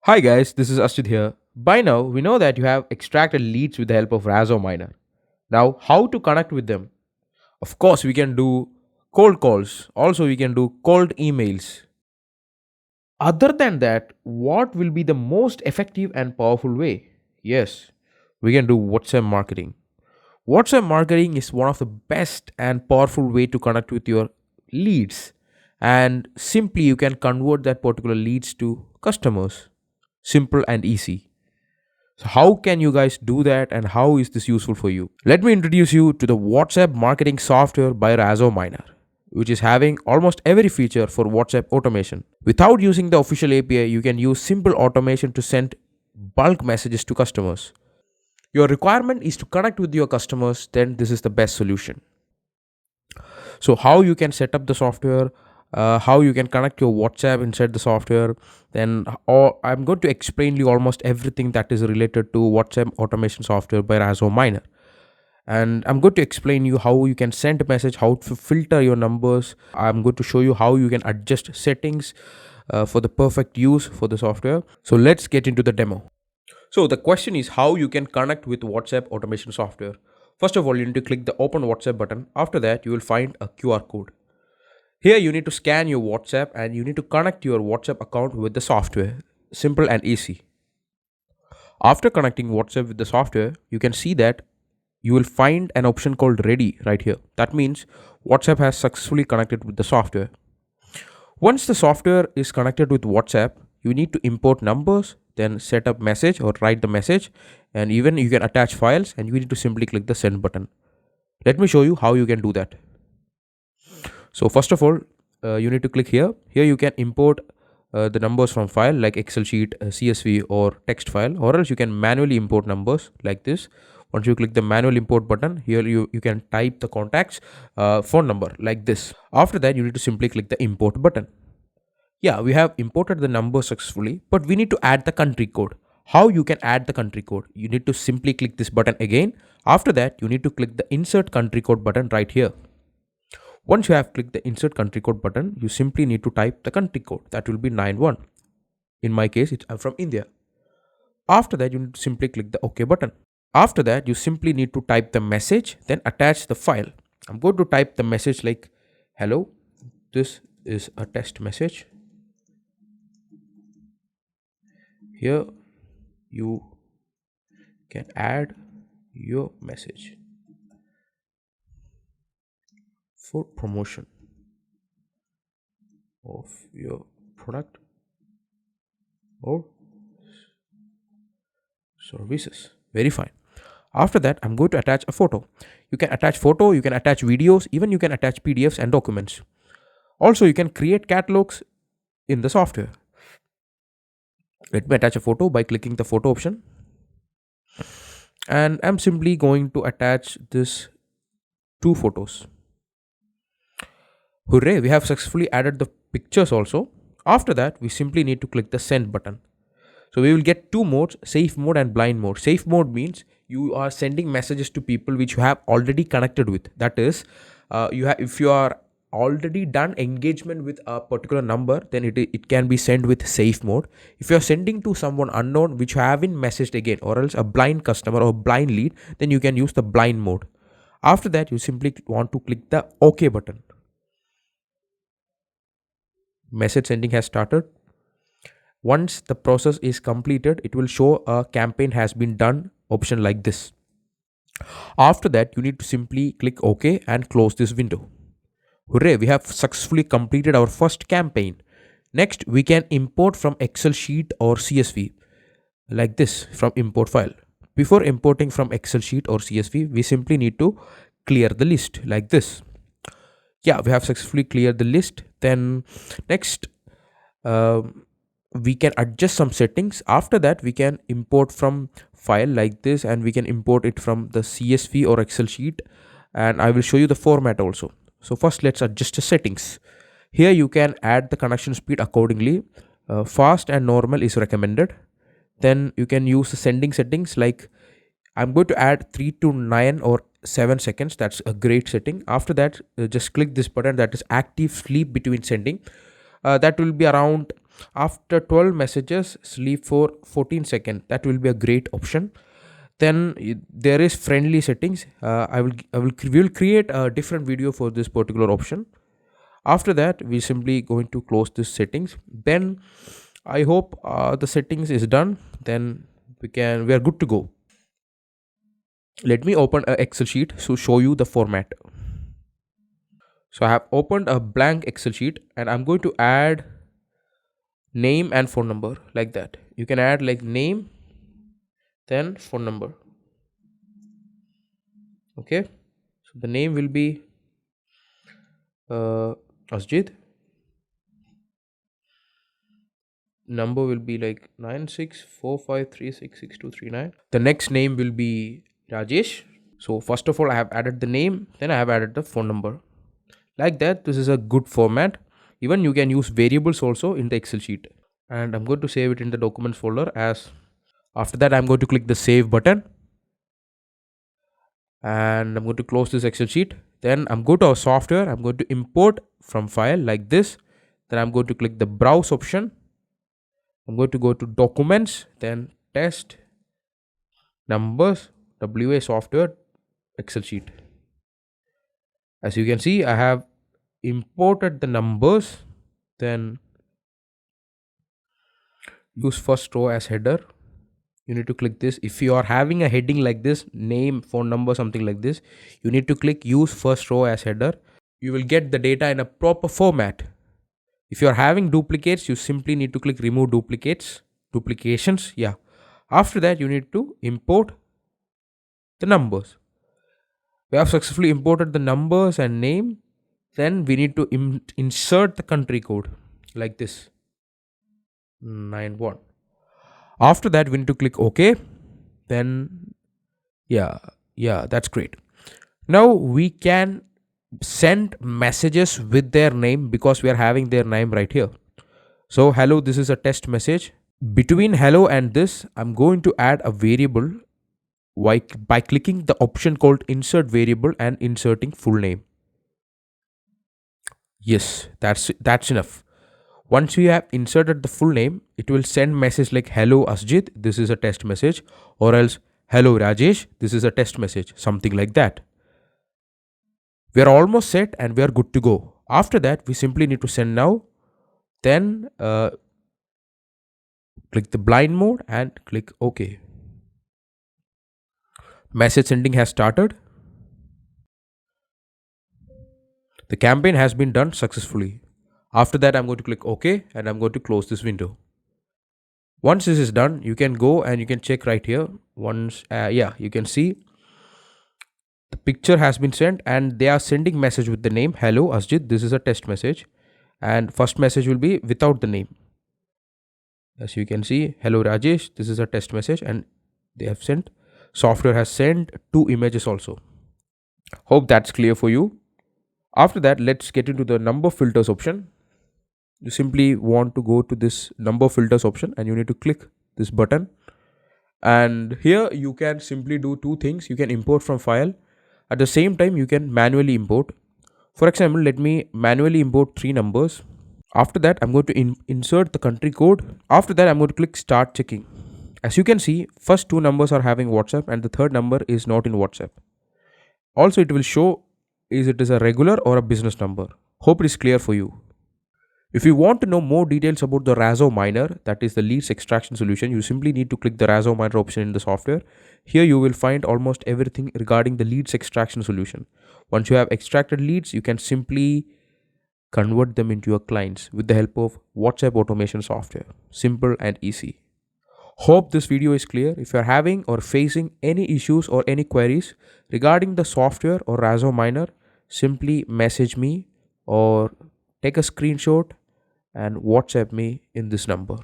Hi guys, this is Ashit here. By now, we know that you have extracted leads with the help of razominer. Now, how to connect with them? Of course, we can do cold calls. Also, we can do cold emails. Other than that, what will be the most effective and powerful way? Yes, we can do WhatsApp marketing. WhatsApp marketing is one of the best and powerful way to connect with your leads, and simply you can convert that particular leads to customers. Simple and easy. So, how can you guys do that and how is this useful for you? Let me introduce you to the WhatsApp marketing software by razominer, which is having almost every feature for WhatsApp automation. Without using the official API, you can use simple automation to send bulk messages to customers. Your requirement is to connect with your customers, then this is the best solution. So how you can set up the software, how you can connect your WhatsApp inside the software, then I'm going to explain you almost everything that is related to WhatsApp automation software by razominer. And I'm going to explain you how you can send a message, how to filter your numbers. I'm going to show you how you can adjust settings for the perfect use for the software. So let's get into the demo. So the question is how you can connect with WhatsApp automation software. First of all, you need to click the open WhatsApp button. After that, you will find a QR code. Here you need to scan your WhatsApp and you need to connect your WhatsApp account with the software. Simple and easy. After connecting WhatsApp with the software, you can see that you will find an option called ready right here. That means WhatsApp has successfully connected with the software. Once the software is connected with WhatsApp, you need to import numbers, then set up message or write the message, and even you can attach files and you need to simply click the send button. Let me show you how you can do that. So first of all, you need to click here. Here you can import the numbers from file like Excel sheet, CSV or text file, or else you can manually import numbers like this. Once you click the manual import button, here you can type the contacts phone number like this. After that, you need to simply click the import button. Yeah, we have imported the number successfully, but we need to add the country code. How you can add the country code? You need to simply click this button again. After that, you need to click the insert country code button right here. Once you have clicked the insert country code button, you simply need to type the country code. That will be 91. In my case, I'm from India. After that, you need to simply click the OK button. After that, you simply need to type the message, then attach the file. I'm going to type the message like, hello, this is a test message. Here you can add your message for promotion of your product or services. Very fine. After that, I'm going to attach a photo. You can attach photo, you can attach videos, even you can attach PDFs and documents. Also, you can create catalogs in the software. Let me attach a photo by clicking the photo option. And I'm simply going to attach this two photos. Hooray, we have successfully added the pictures also. After that, we simply need to click the send button. So we will get two modes, safe mode and blind mode. Safe mode means you are sending messages to people which you have already connected with. That is, if you are already done engagement with a particular number, then it can be sent with safe mode. If you are sending to someone unknown which you haven't messaged again, or else a blind customer or blind lead, then you can use the blind mode. After that, you simply want to click the OK button. Message sending has started. Once the process is completed, it will show a campaign has been done option like this. After that, you need to simply click OK and close this window. Hooray, we have successfully completed our first campaign. Next, we can import from Excel sheet or CSV like this from import file. Before importing from Excel sheet or CSV, we simply need to clear the list like this. Yeah, we have successfully cleared the list. Then next, we can adjust some settings. After that, we can import from file like this, and we can import it from the CSV or Excel sheet, and I will show you the format also. So first, let's adjust the settings. Here you can add the connection speed accordingly. Fast and normal is recommended. Then you can use the sending settings, like I'm going to add 3 to 9 or 7 seconds. That's a great setting. After that, just click this button, that is active sleep between sending. That will be around After 12 messages, sleep for 14 seconds. That will be a great option. Then there is friendly settings. We will create a different video for this particular option. After that, we simply going to close this settings. Then I hope the settings is done. Then we are good to go. Let me open a Excel sheet to show you the format. So I have opened a blank Excel sheet and I'm going to add name and phone number like that. You can add like name, then phone number. Okay. So the name will be Asjid. Number will be like 9645366239. The next name will be Rajesh. So first of all, I have added the name, then I have added the phone number. Like that, this is a good format. Even you can use variables also in the Excel sheet. And I'm going to save it in the documents folder. As after that, I'm going to click the save button. And I'm going to close this Excel sheet. Then I'm going to our software. I'm going to import from file like this. Then I'm going to click the browse option. I'm going to go to documents, then test, numbers, WA software, Excel sheet. As you can see, I have imported the numbers, then use first row as header. You need to click this. If you are having a heading like this, name, phone number, something like this, you need to click use first row as header. You will get the data in a proper format. If you are having duplicates, you simply need to click remove duplications. Yeah. After that, you need to import the numbers. We have successfully imported the numbers and name. Then we need to insert the country code like this 91. After that, we need to click OK. Then, yeah, that's great. Now we can send messages with their name because we are having their name right here. So hello, this is a test message. Between hello and this, I'm going to add a variable by clicking the option called insert variable and inserting full name. Yes, that's enough. Once you have inserted the full name, it will send message like hello Asjit, this is a test message, or else hello Rajesh, this is a test message, something like that. We are almost set and we are good to go. After that, we simply need to send now. Then click the blind mode and click OK. Message sending has started. The campaign has been done successfully. After that, I'm going to click OK and I'm going to close this window. Once this is done, you can go and you can check right here. Once, you can see the picture has been sent and they are sending message with the name hello Asjit, this is a test message, and first message will be without the name. As you can see, hello Rajesh, this is a test message, and they have sent. Software has sent 2 images also. Hope that's clear for you. After that, let's get into the number filters option. You simply want to go to this number filters option and you need to click this button. And here you can simply do 2 things. You can import from file. At the same time, you can manually import. For example, let me manually import 3 numbers. After that, I'm going to insert the country code. After that, I'm going to click start checking. As you can see, first 2 numbers are having WhatsApp and the third number is not in WhatsApp. Also, it will show is it is a regular or a business number. Hope it is clear for you. If you want to know more details about the razominer, that is the leads extraction solution, you simply need to click the razominer option in the software. Here you will find almost everything regarding the leads extraction solution. Once you have extracted leads, you can simply convert them into your clients with the help of WhatsApp automation software. Simple and easy. Hope this video is clear. If you are having or facing any issues or any queries regarding the software or razominer, simply message me or take a screenshot and WhatsApp me in this number.